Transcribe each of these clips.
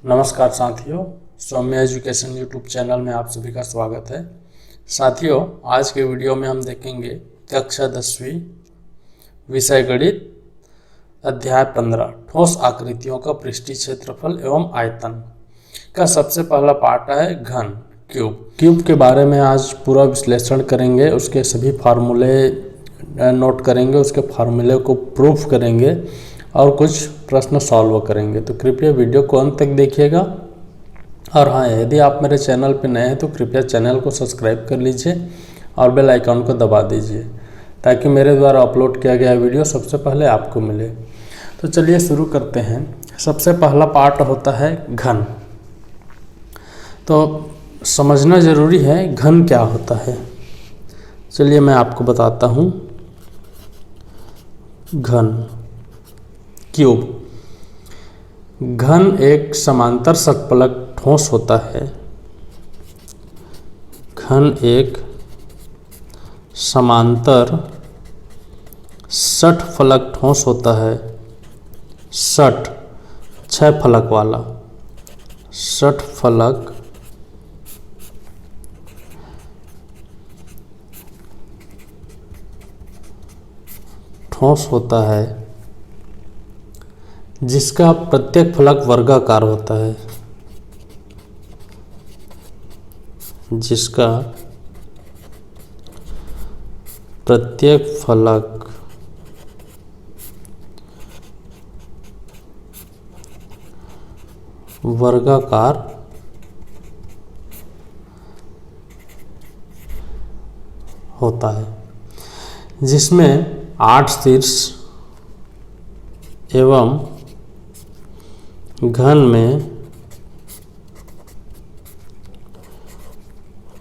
नमस्कार साथियों, सौम्य education YouTube channel में आप सभी का स्वागत है। साथियों, आज के वीडियो में हम देखेंगे कक्षा 10वीं विषय गणित अध्याय 15 ठोस आकृतियों का पृष्ठीय क्षेत्रफल एवं आयतन का सबसे पहला पार्ट है घन क्यूब के बारे में आज पूरा विश्लेषण करेंगे। उसके सभी फार्मूले नोट करेंगे, उसके फार्मूले को प्रूफ करेंगे और कुछ प्रश्न सॉल्व करेंगे। तो कृपया वीडियो को अंत तक देखिएगा। और हाँ, यदि आप मेरे चैनल पर नए हैं तो कृपया चैनल को सब्सक्राइब कर लीजिए और बेल आइकन को दबा दीजिए ताकि मेरे द्वारा अपलोड किया गया वीडियो सबसे पहले आपको मिले। तो चलिए शुरू करते हैं। सबसे पहला पार्ट होता है घन। तो समझना ज़रूरी है घन क्या होता है। चलिए मैं आपको बताता हूँ। घन क्यूब, घन एक समांतर षटफलक ठोस होता है। घन एक समांतर षटफलक ठोस होता है। षट 6 फलक वाला षटफलक ठोस होता है जिसका प्रत्येक फलक वर्गाकार होता है। जिसका प्रत्येक फलक वर्गाकार होता है, जिसमें 8 शीर्ष एवं घन में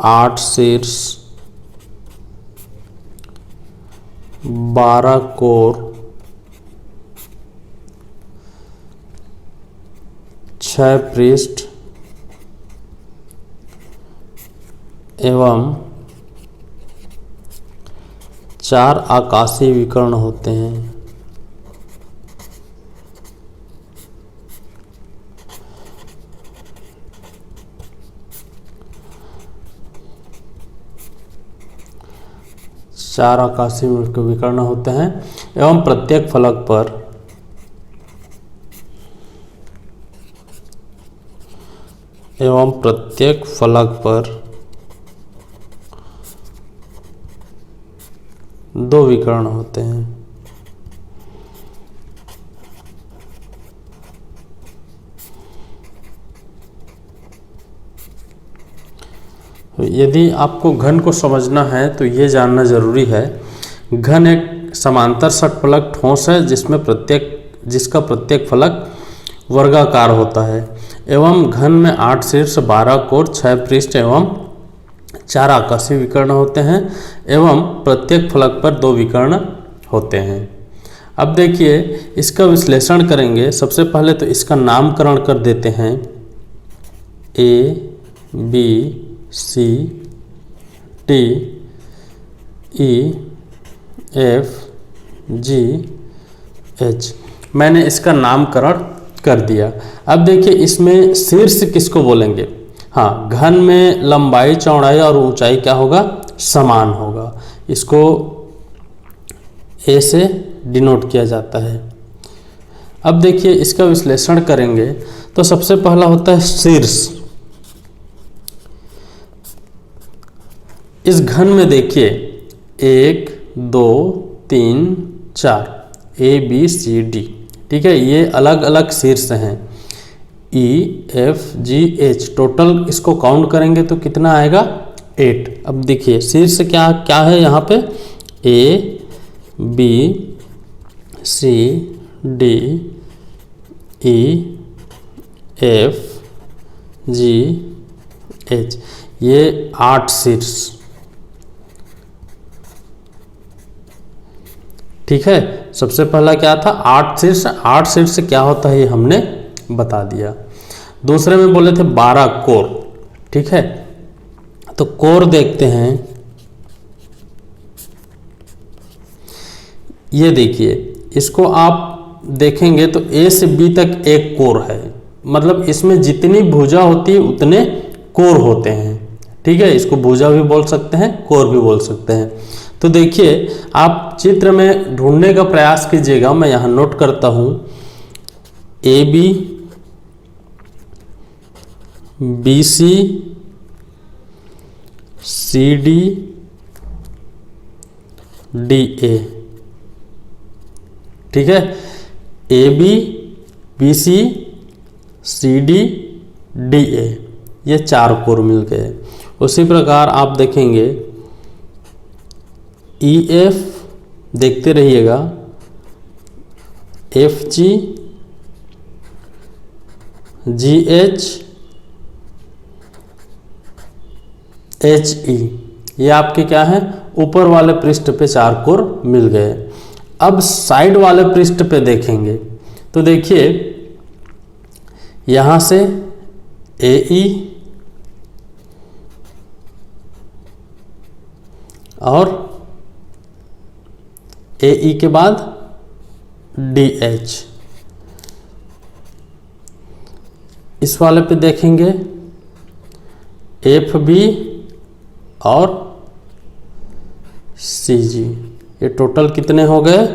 8 शीर्ष 12 कोर 6 पृष्ठ एवं 4 आकाशीय विकर्ण होते हैं। चार आकाशीय विकर्ण होते हैं एवं प्रत्येक फलक पर 2 विकर्ण होते हैं। यदि आपको घन को समझना है तो ये जानना जरूरी है। घन एक समांतर षटफलक ठोस है जिसका प्रत्येक फलक वर्गाकार होता है एवं घन में 8 शीर्ष 12 कोर 6 पृष्ठ एवं 4 आकाशीय विकर्ण होते हैं एवं प्रत्येक फलक पर 2 विकर्ण होते हैं। अब देखिए इसका विश्लेषण करेंगे। सबसे पहले तो इसका नामकरण कर देते हैं। A B C D E F G H मैंने इसका नामकरण कर दिया। अब देखिए इसमें शीर्ष किसको बोलेंगे। हाँ, घन में लंबाई चौड़ाई और ऊंचाई क्या होगा, समान होगा। इसको A से डिनोट किया जाता है। अब देखिए इसका विश्लेषण करेंगे तो सबसे पहला होता है शीर्ष। इस घन में देखिए 1 2 3 4 A B C D, ठीक है। ये अलग अलग शीर्ष हैं। E F G H total इसको काउंट करेंगे तो कितना आएगा, 8। अब देखिए शीर्ष क्या क्या है यहाँ पे, A B C D E F G H, ये 8 शीर्ष, ठीक है। सबसे पहला क्या था, 8 शीर्ष। 8 शीर्ष क्या होता है ये हमने बता दिया। दूसरे में बोले थे 12 कोर, ठीक है। तो कोर देखते हैं। ये देखिए इसको आप देखेंगे तो ए से बी तक एक कोर है, मतलब इसमें जितनी भुजा होती है उतने कोर होते हैं। ठीक है, इसको भुजा भी बोल सकते हैं, कोर भी बोल सकते हैं। तो देखिए आप चित्र में ढूंढने का प्रयास कीजिएगा। मैं यहाँ नोट करता हूँ A B, B C, C D, D A. ठीक है, A B, B C, C D, D A, ये 4 कोर मिल गए। उसी प्रकार आप देखेंगे ई एफ, देखते रहिएगा, एफ जी, जी एच, एच ई, ये आपके क्या है, ऊपर वाले पृष्ठ पे 4 कोर मिल गए। अब साइड वाले पृष्ठ पे देखेंगे तो देखिए यहां से ए ई और ए ई के बाद डी एच। इस वाले पे देखेंगे एफ बी और सी जी। ये टोटल कितने हो गए,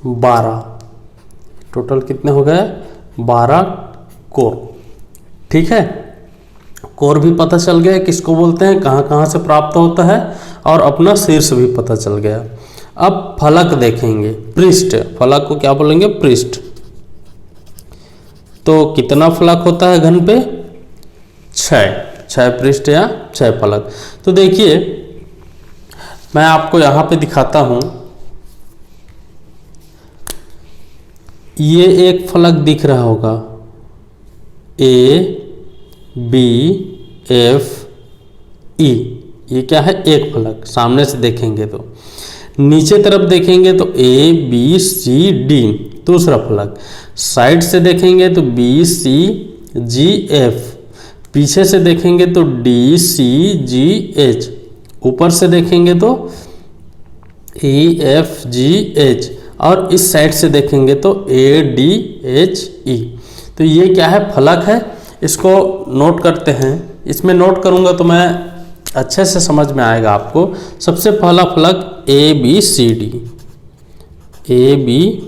12। टोटल कितने हो गए, 12 कोर। ठीक है, कोर भी पता चल गया किसको बोलते हैं, कहाँ कहाँ से प्राप्त होता है, और अपना शीर्ष भी पता चल गया। अब फलक देखेंगे, पृष्ठ, फलक को क्या बोलेंगे, पृष्ठ। तो कितना फलक होता है घन पे, 6 पृष्ठ या 6 फलक। तो देखिए मैं आपको यहाँ पे दिखाता हूँ, ये एक फलक दिख रहा होगा, ए बी एफ ई, ये क्या है, एक फलक। सामने से देखेंगे तो, नीचे तरफ देखेंगे तो ए बी सी डी, दूसरा फलक। साइड से देखेंगे तो बी सी जी एफ, पीछे से देखेंगे तो डी सी जी एच, ऊपर से देखेंगे तो ई एफ जी एच, और इस साइड से देखेंगे तो ए डी एच ई। तो ये क्या है, फलक है। इसको नोट करते हैं, इसमें नोट करूंगा तो मैं अच्छे से समझ में आएगा आपको। सबसे पहला फलक A B C D, A B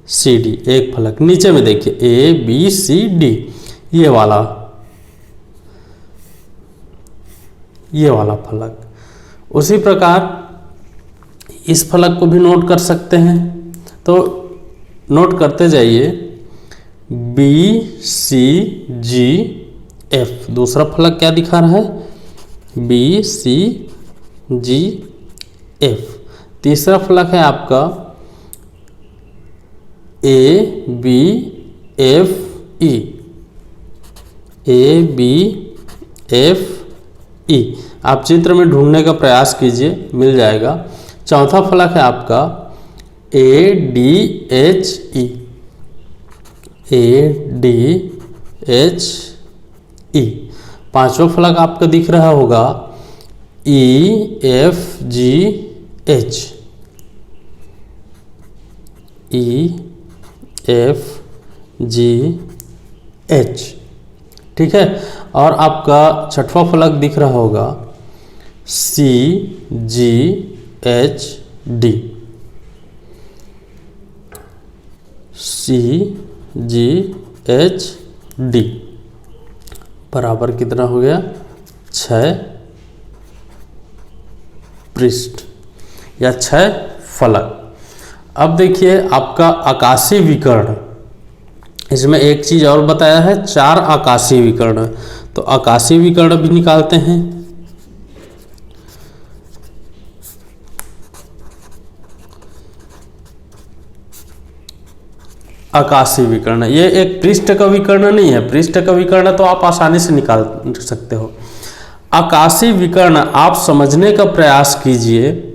C D, एक फलक। नीचे में देखिए ए बी सी डी, ये वाला फलक। उसी प्रकार इस फलक को भी नोट कर सकते हैं। तो नोट करते जाइए, बी सी जी एफ, दूसरा फलक क्या दिखा रहा है, बी सी जी एफ। तीसरा फलक है आपका A B F E, A B F E. आप चित्र में ढूंढने का प्रयास कीजिए, मिल जाएगा। चौथा फलक है आपका A D H E, A D H E. पांचवा फलक आपका दिख रहा होगा ई एफ जी एच, ई एफ जी एच। ठीक है, और आपका छठवां फलक दिख रहा होगा सी जी एच डी, सी जी एच डी, बराबर कितना हो गया, 6 पृष्ठ या 6 फलक। अब देखिए आपका आकाशीय विकर्ण, इसमें एक चीज और बताया है, 4 आकाशीय विकर्ण। तो आकाशीय विकर्ण भी निकालते हैं। आकाशीय विकर्ण, ये एक पृष्ठ का विकर्ण नहीं है। पृष्ठ का विकर्ण तो आप आसानी से निकाल सकते हो। आकाशीय विकर्ण आप समझने का प्रयास कीजिए।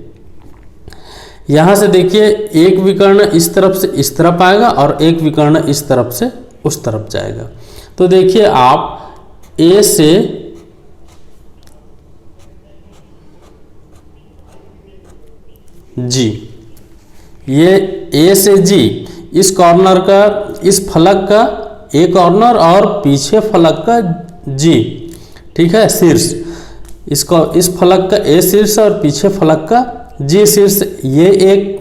यहां से देखिए, एक विकर्ण इस तरफ से इस तरफ आएगा और एक विकर्ण इस तरफ से उस तरफ जाएगा। तो देखिए आप ए से जी, ये ए से जी, इस कॉर्नर का, इस फलक का ए कॉर्नर और पीछे फलक का जी, ठीक है, शीर्ष, इसको इस फलक का ए शीर्ष और पीछे फलक का जी शीर्ष, ये एक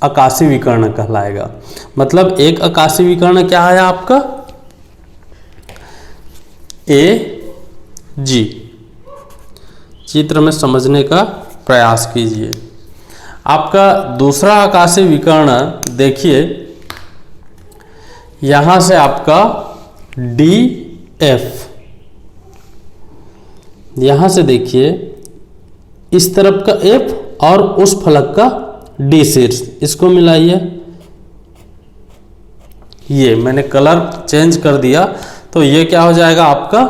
आकाशीय विकर्ण कहलाएगा। मतलब एक आकाशीय विकर्ण क्या है आपका, ए जी। चित्र में समझने का प्रयास कीजिए। आपका दूसरा आकाशीय विकर्ण देखिए, यहां से आपका डी एफ, यहां से देखिए इस तरफ का एफ और उस फलक का डी शीर्ष, इसको मिलाइए। ये मैंने कलर चेंज कर दिया तो ये क्या हो जाएगा आपका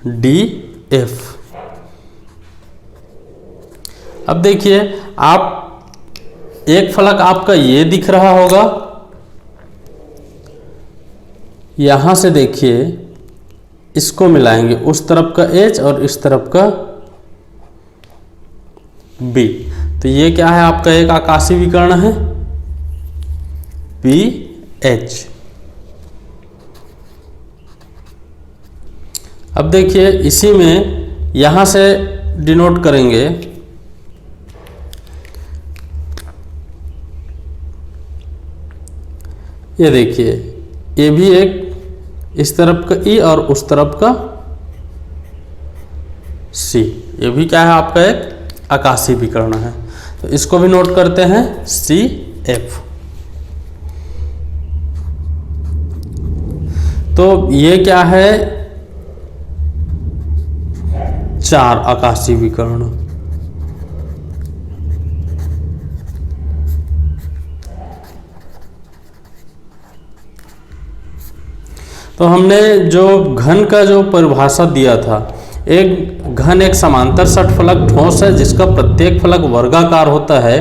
डी एफ। अब देखिए आप एक फलक आपका ये दिख रहा होगा, यहां से देखिए इसको मिलाएंगे, उस तरफ का एच और इस तरफ का बी, तो ये क्या है आपका एक आकाशीय विकर्ण है बी एच। अब देखिए इसी में यहां से डिनोट करेंगे, ये देखिए ये भी एक इस तरफ का ई और उस तरफ का सी, ये भी क्या है आपका एक आकाशीय विकर्ण है। तो इसको भी नोट करते हैं सी एफ। तो ये क्या है, चार आकाशीय विकर्ण। तो हमने जो घन का जो परिभाषा दिया था, एक घन एक समांतर षटफलक ठोस है जिसका प्रत्येक फलक वर्गाकार होता है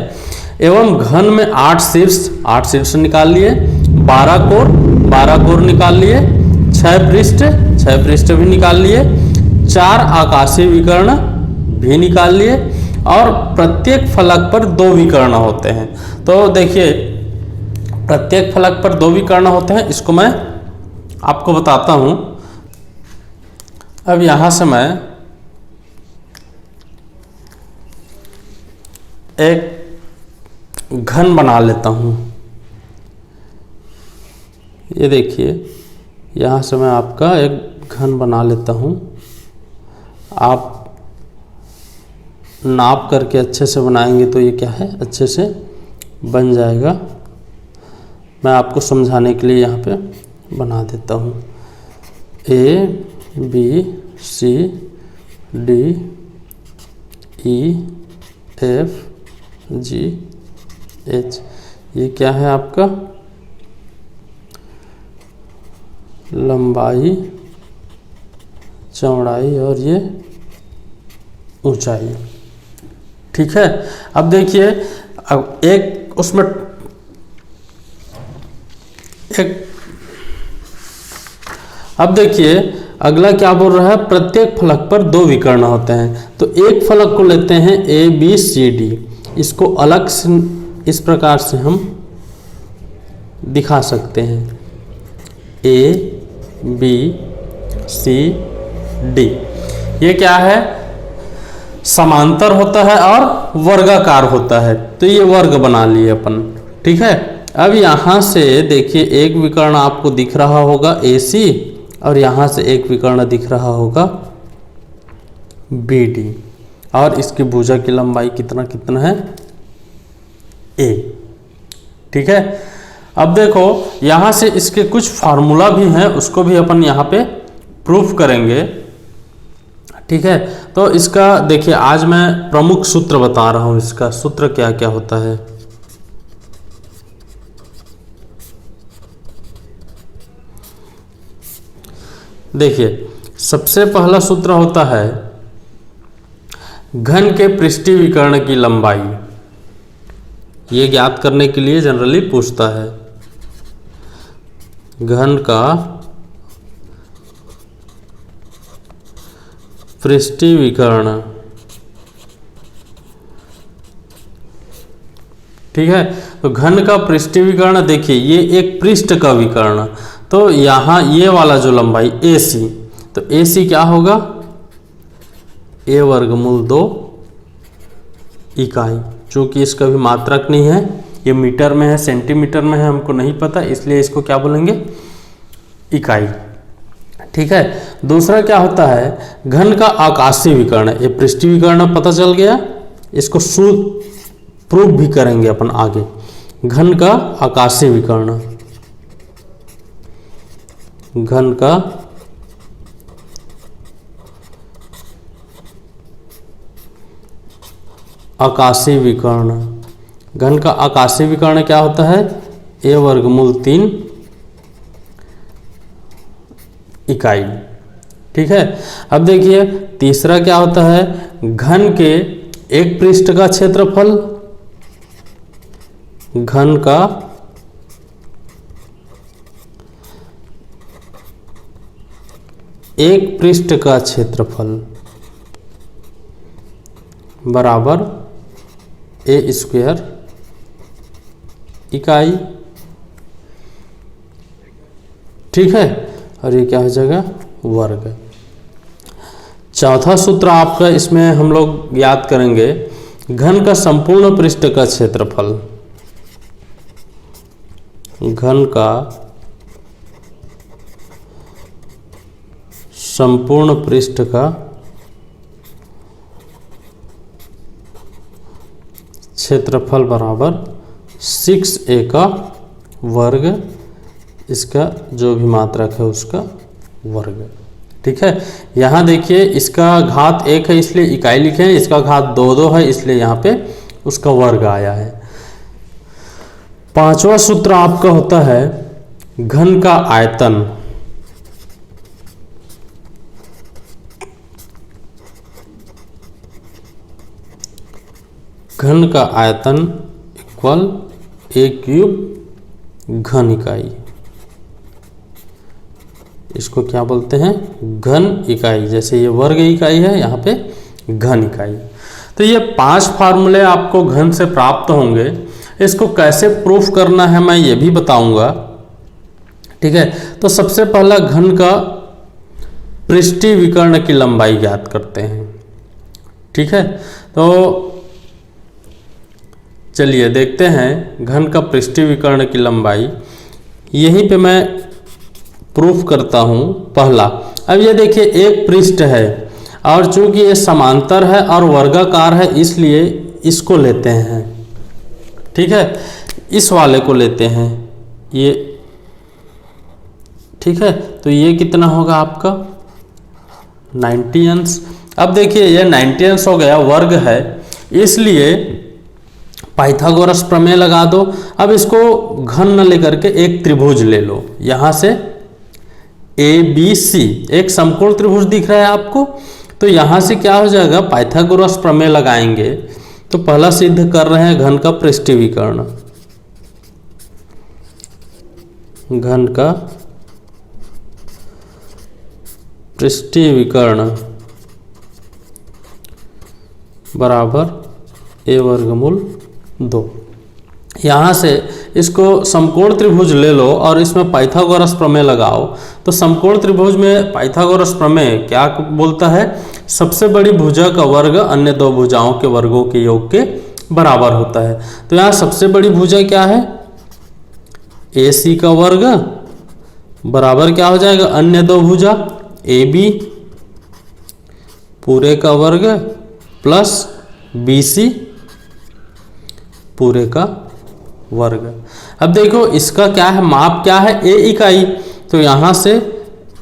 एवं घन में 8 शीर्ष निकाल लिए, 12 कोर निकाल लिए, 6 पृष्ठ भी निकाल लिए, 4 आकाशीय विकर्ण भी निकाल लिए और प्रत्येक फलक पर 2 विकर्ण होते हैं। तो देखिए प्रत्येक फलक पर 2 विकर्ण होते हैं, इसको मैं आपको बताता हूं। अब यहां से मैं एक घन बना लेता हूं, ये देखिए यहां से मैं आपका एक घन बना लेता हूं। आप नाप करके अच्छे से बनाएंगे तो ये क्या है अच्छे से बन जाएगा। मैं आपको समझाने के लिए यहाँ पे बना देता हूँ। A B C D E F G H, ये क्या है आपका लंबाई, चौड़ाई और ये ऊंचाई, ठीक है। अब देखिए अब एक उसमें एक, अब देखिए अगला क्या बोल रहा है, प्रत्येक फलक पर 2 विकर्ण होते हैं। तो एक फलक को लेते हैं ए बी सी डी, इसको अलग से इस प्रकार से हम दिखा सकते हैं, ए बी सी डी। ये क्या है समांतर होता है और वर्गाकार होता है, तो ये वर्ग बना लिए अपन, ठीक है। अब यहां से देखिए एक विकर्ण आपको दिख रहा होगा ए सी और यहां से एक विकर्ण दिख रहा होगा बी डी, और इसकी भुजा की लंबाई कितना कितना है ए, ठीक है। अब देखो यहां से इसके कुछ फार्मूला भी हैं, उसको भी अपन यहां पे प्रूफ करेंगे, ठीक है। तो इसका देखिए आज मैं प्रमुख सूत्र बता रहा हूं, इसका सूत्र क्या क्या होता है। देखिए सबसे पहला सूत्र होता है घन के पृष्ठीय विकर्ण की लंबाई, ये ज्ञात करने के लिए जनरली पूछता है। घन का पृष्ठीय विकर्ण, ठीक है। तो घन का पृष्ठीय विकर्ण देखिए, ये एक पृष्ठ का विकर्ण, तो यहाँ ये वाला जो लंबाई AC, तो AC क्या होगा, a वर्गमूल 2 इकाई। चूंकि इसका भी मात्रक नहीं है, ये मीटर में है सेंटीमीटर में है हमको नहीं पता, इसलिए इसको क्या बोलेंगे, इकाई। ठीक है। दूसरा क्या होता है, घन का आकाशीय विकर्ण। ये पृष्ठीय विकर्ण पता चल गया, इसको प्रूव भी करेंगे अपन आगे। घन का आकाशीय विकर्ण, घन का आकाशीय विकर्ण। घन का आकाशीय विकर्ण क्या होता है, a वर्गमूल 3 इकाई। ठीक है। अब देखिए तीसरा क्या होता है, घन के एक पृष्ठ का क्षेत्रफल, घन का एक पृष्ठ का क्षेत्रफल बराबर a² इकाई। ठीक है। और ये क्या हो जाएगा, वर्ग। चौथा सूत्र आपका इसमें हम लोग याद करेंगे, घन का संपूर्ण पृष्ठ का क्षेत्रफल, घन का संपूर्ण पृष्ठ का क्षेत्रफल बराबर 6a का वर्ग, इसका जो भी मात्रक है उसका वर्ग। ठीक है। यहाँ देखिए इसका घात 1 है इसलिए इकाई लिखे हैं, इसका घात 2 है इसलिए यहाँ पे उसका वर्ग आया है। पांचवा सूत्र आपका होता है, घन का आयतन, घन का आयतन इक्वल a³ घन इकाई। इसको क्या बोलते हैं, घन इकाई। जैसे ये वर्ग इकाई है, यहाँ पे घन इकाई। तो ये 5 फार्मूले आपको घन से प्राप्त होंगे। इसको कैसे प्रूफ करना है मैं ये भी बताऊंगा। ठीक है। तो सबसे पहला घन का पृष्ठीय विकर्ण की लंबाई ज्ञात करते हैं। ठीक है। तो चलिए देखते हैं घन का पृष्ठीय विकर्ण की लंबाई। यहीं पे मैं प्रूफ करता हूँ पहला। अब ये देखिए एक पृष्ठ है और चूंकि ये समांतर है और वर्गाकार है इसलिए इसको लेते हैं। ठीक है। इस वाले को लेते हैं ये। ठीक है। तो ये कितना होगा आपका 90 अंश। अब देखिए ये 90 अंश हो गया, वर्ग है, इसलिए पाइथागोरस प्रमेय लगा दो। अब इसको घन न लेकर के एक त्रिभुज ले लो। यहां से ABC एक समकोण त्रिभुज दिख रहा है आपको, तो यहां से क्या हो जाएगा, पाइथागोरस प्रमेय लगाएंगे। तो पहला सिद्ध कर रहे हैं घन का पृष्ठीय विकर्ण, घन का पृष्ठीय विकर्ण बराबर a वर्गमूल 2। यहाँ से इसको समकोण त्रिभुज ले लो और इसमें पाइथागोरस प्रमेय लगाओ। तो समकोण त्रिभुज में पाइथागोरस प्रमेय क्या बोलता है, सबसे बड़ी भुजा का वर्ग अन्य दो भुजाओं के वर्गों के योग के बराबर होता है। तो यहाँ सबसे बड़ी भुजा क्या है, AC का वर्ग बराबर क्या हो जाएगा, अन्य दो भुजा AB पूरे का वर्ग प्लस BC पूरे का वर्ग। अब देखो इसका क्या है, माप क्या है, A इकाई। तो यहां से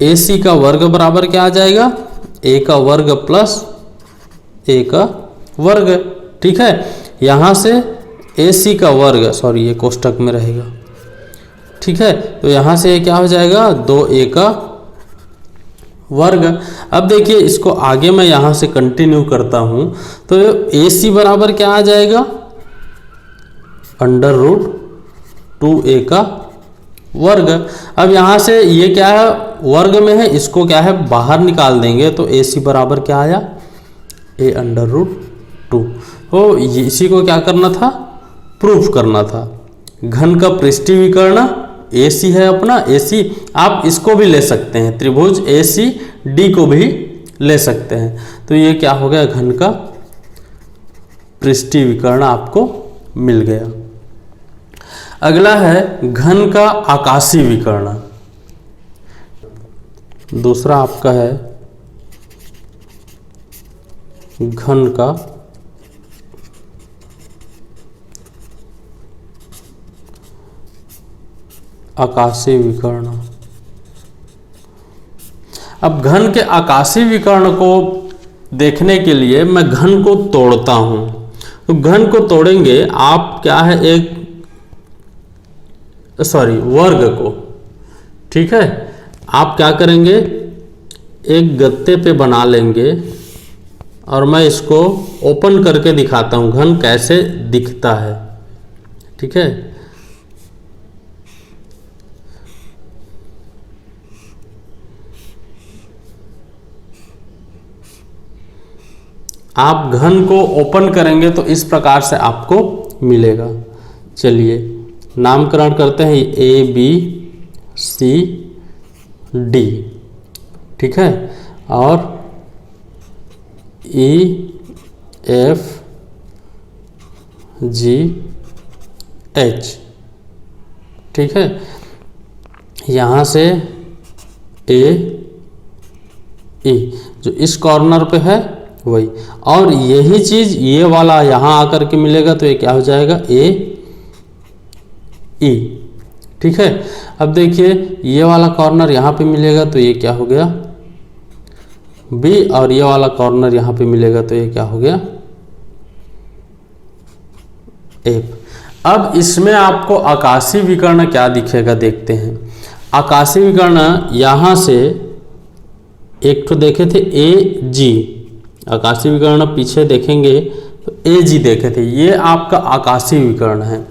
AC का वर्ग बराबर क्या आ जाएगा, A का वर्ग प्लस A का वर्ग। ठीक है। यहां से AC का वर्ग, सॉरी ये कोष्टक में रहेगा। ठीक है। तो यहां से क्या हो जाएगा 2A का वर्ग। अब देखिए इसको आगे मैं यहां से कंटिन्यू करता हूं। तो AC बराबर क्या आ जाएगा, √2A का वर्ग। अब यहाँ से ये क्या है, वर्ग में है, इसको क्या है बाहर निकाल देंगे। तो AC बराबर क्या आया, A √2। तो इसी को क्या करना था, प्रूफ करना था। घन का पृष्ठीय विकर्ण AC है अपना, AC आप इसको भी ले सकते हैं, त्रिभुज ACD को भी ले सकते हैं। तो ये क्या हो गया, घन का पृष्ठीय विकर्ण आपको मिल गया। अगला है घन का आकाशीय विकर्ण। दूसरा आपका है घन का आकाशीय विकर्ण। अब घन के आकाशीय विकर्ण को देखने के लिए मैं घन को तोड़ता हूं। तो घन को तोड़ेंगे आप, क्या है, वर्ग को, ठीक है। आप क्या करेंगे, एक गत्ते पे बना लेंगे और मैं इसको ओपन करके दिखाता हूं घन कैसे दिखता है, ठीक है। आप घन को ओपन करेंगे तो इस प्रकार से आपको मिलेगा। चलिए नामकरण करते हैं, ABCD, ठीक है, और EFGH, ठीक है। यहाँ से AE जो इस कॉर्नर पे है वही, और यही चीज ये वाला यहाँ आकर के मिलेगा तो ये क्या हो जाएगा, AE, ठीक है। अब देखिए ये वाला कॉर्नर यहाँ पे मिलेगा तो ये क्या हो गया, B, और ये वाला कॉर्नर यहाँ पे मिलेगा तो ये क्या हो गया, F। अब इसमें आपको आकाशीय विकर्ण क्या दिखेगा देखते हैं। आकाशीय विकर्ण यहाँ से एक तो देखे थे AG, आकाशीय विकर्ण पीछे देखेंगे तो AG देखे थे, ये आपका आकाशीय विकर्ण है।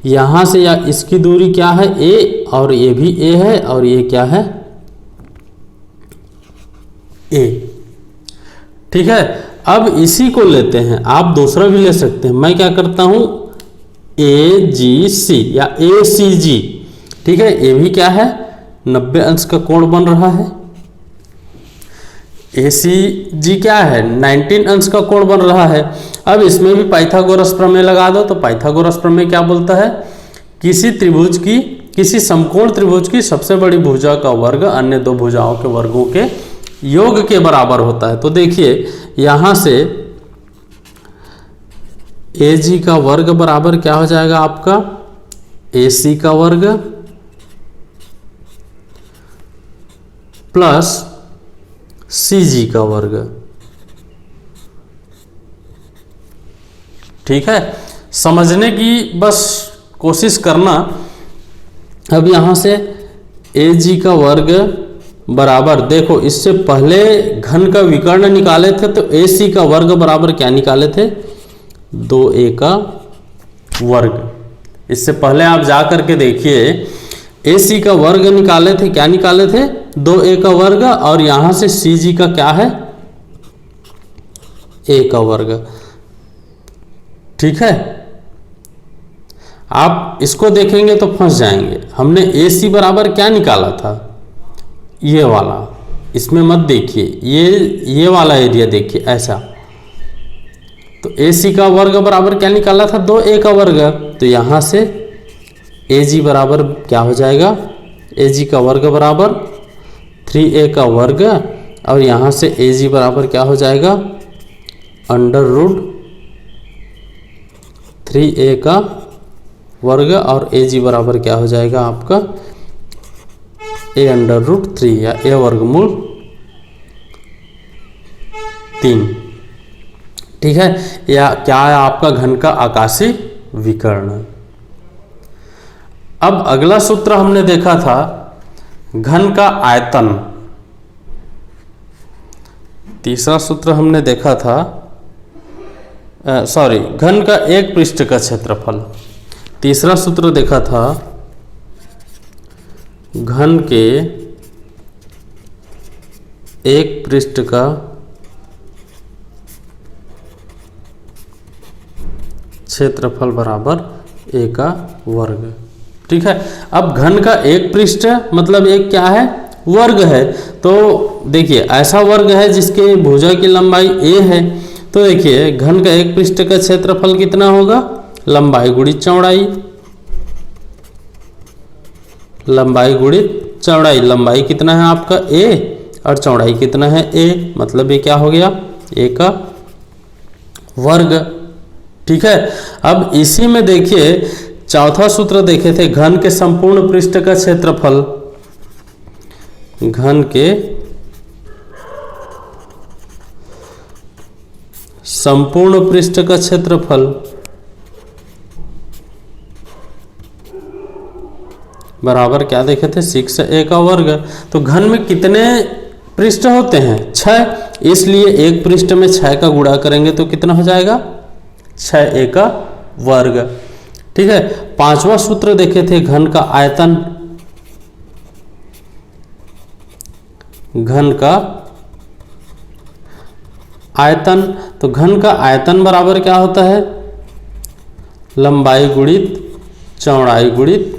यहाँ से या इसकी दूरी क्या है, A, और ये भी A है, और ये क्या है, A, ठीक है। अब इसी को लेते हैं, आप दूसरा भी ले सकते हैं। मैं क्या करता हूं, AGC या ACG, ठीक है। ये भी क्या है, 90 अंश का कोण बन रहा है। ACG क्या है, 19 अंश का कोण बन रहा है। अब इसमें भी पाइथागोरस प्रमेय लगा दो। तो पाइथागोरस प्रमेय क्या बोलता है, किसी समकोण त्रिभुज की सबसे बड़ी भुजा का वर्ग अन्य दो भुजाओं के वर्गों के योग के बराबर होता है। तो देखिए यहां से AG का वर्ग बराबर क्या हो जाएगा आपका, AC का वर्ग प्लस CG का वर्ग, ठीक है। समझने की बस कोशिश करना। अब यहां से AG का वर्ग बराबर, देखो इससे पहले घन का विकर्ण निकाले थे तो AC का वर्ग बराबर क्या निकाले थे, 2A का वर्ग। इससे पहले आप जा करके देखिए, AC का वर्ग निकाले थे, क्या निकाले थे, 2A का वर्ग, और यहां से CG का क्या है, A का वर्ग, ठीक है। आप इसको देखेंगे तो फंस जाएंगे। हमने AC बराबर क्या निकाला था, ये वाला, इसमें मत देखिए, ये वाला एरिया देखिए ऐसा। तो AC का वर्ग बराबर क्या निकाला था, 2A का वर्ग। तो यहां से AG बराबर क्या हो जाएगा, AG का वर्ग बराबर 3A का वर्ग, और यहां से AG बराबर क्या हो जाएगा, √3A का वर्ग, और AG बराबर क्या हो जाएगा आपका A√3 या A वर्गमूल 3, ठीक है। या क्या है आपका घन का आकाशीय विकर्ण। अब अगला सूत्र हमने देखा था घन का आयतन। तीसरा सूत्र हमने देखा था घन का एक पृष्ठ का क्षेत्रफल। तीसरा सूत्र देखा था घन के एक पृष्ठ का क्षेत्रफल बराबर a का वर्ग। ठीक है, अब घन का एक पृष्ठ मतलब एक क्या है, वर्ग है। तो देखिए ऐसा वर्ग है जिसके भुजा की लंबाई a है, तो देखिए घन का एक पृष्ठ का क्षेत्रफल कितना होगा, लंबाई गुणित चौड़ाई, लंबाई गुणित चौड़ाई। लंबाई कितना है आपका a और चौड़ाई कितना है a, मतलब ये क्या हो गया, a का वर्ग। ठीक है, अब इसी में देखिए चौथा सूत्र देखे थे, घन के संपूर्ण पृष्ठ का क्षेत्रफल, घन के संपूर्ण पृष्ठ का क्षेत्रफल बराबर क्या देखे थे, 6a का वर्ग। तो घन में कितने पृष्ठ होते हैं, 6, इसलिए एक पृष्ठ में 6 का गुणा करेंगे तो कितना हो जाएगा, 6a का वर्ग। ठीक है, पांचवा सूत्र देखे थे, घन का आयतन, घन का आयतन। तो घन का आयतन बराबर क्या होता है, लंबाई गुणित चौड़ाई गुणित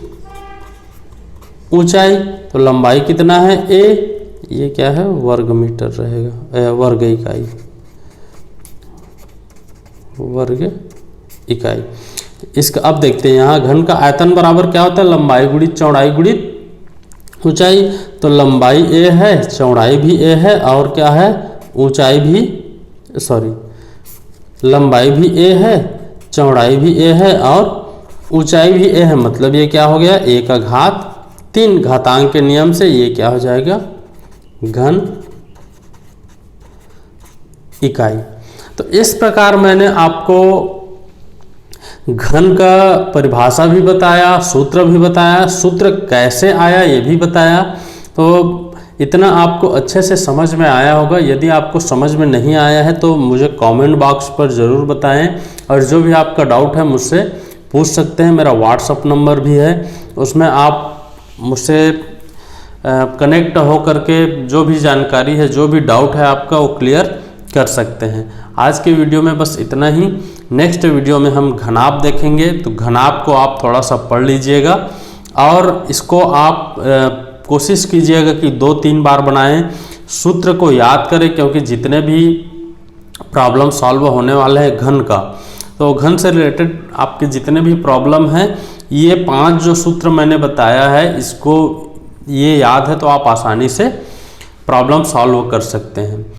ऊंचाई। तो लंबाई कितना है a, ये क्या है, वर्ग मीटर रहेगा, वर्ग इकाई, वर्ग इकाई। इसका अब देखते हैं यहाँ घन का आयतन बराबर क्या होता है, लंबाई गुणित चौड़ाई गुणित ऊंचाई। तो लंबाई a है, चौड़ाई भी a है, और क्या है, ऊंचाई भी, सॉरी, लंबाई भी a है, चौड़ाई भी a है और ऊंचाई भी a है, मतलब ये क्या हो गया, a का घात 3। घातांक के नियम से ये क्या हो जाएगा, घन इकाई। तो इस प्रकार मैंने आपको घन का परिभाषा भी बताया, सूत्र भी बताया, सूत्र कैसे आया ये भी बताया। तो इतना आपको अच्छे से समझ में आया होगा। यदि आपको समझ में नहीं आया है तो मुझे कमेंट बॉक्स पर ज़रूर बताएं, और जो भी आपका डाउट है मुझसे पूछ सकते हैं। मेरा व्हाट्सअप नंबर भी है, उसमें आप मुझसे कनेक्ट हो करके जो भी जानकारी है, जो भी डाउट है आपका, वो क्लियर कर सकते हैं। आज के वीडियो में बस इतना ही। नेक्स्ट वीडियो में हम घनाभ देखेंगे, तो घनाभ को आप थोड़ा सा पढ़ लीजिएगा और इसको आप कोशिश कीजिएगा कि 2-3 बार बनाएं, सूत्र को याद करें, क्योंकि जितने भी प्रॉब्लम सॉल्व होने वाले हैं घन का, तो घन से रिलेटेड आपके जितने भी प्रॉब्लम हैं, ये 5 जो सूत्र मैंने बताया है, इसको ये याद है तो आप आसानी से प्रॉब्लम सॉल्व कर सकते हैं।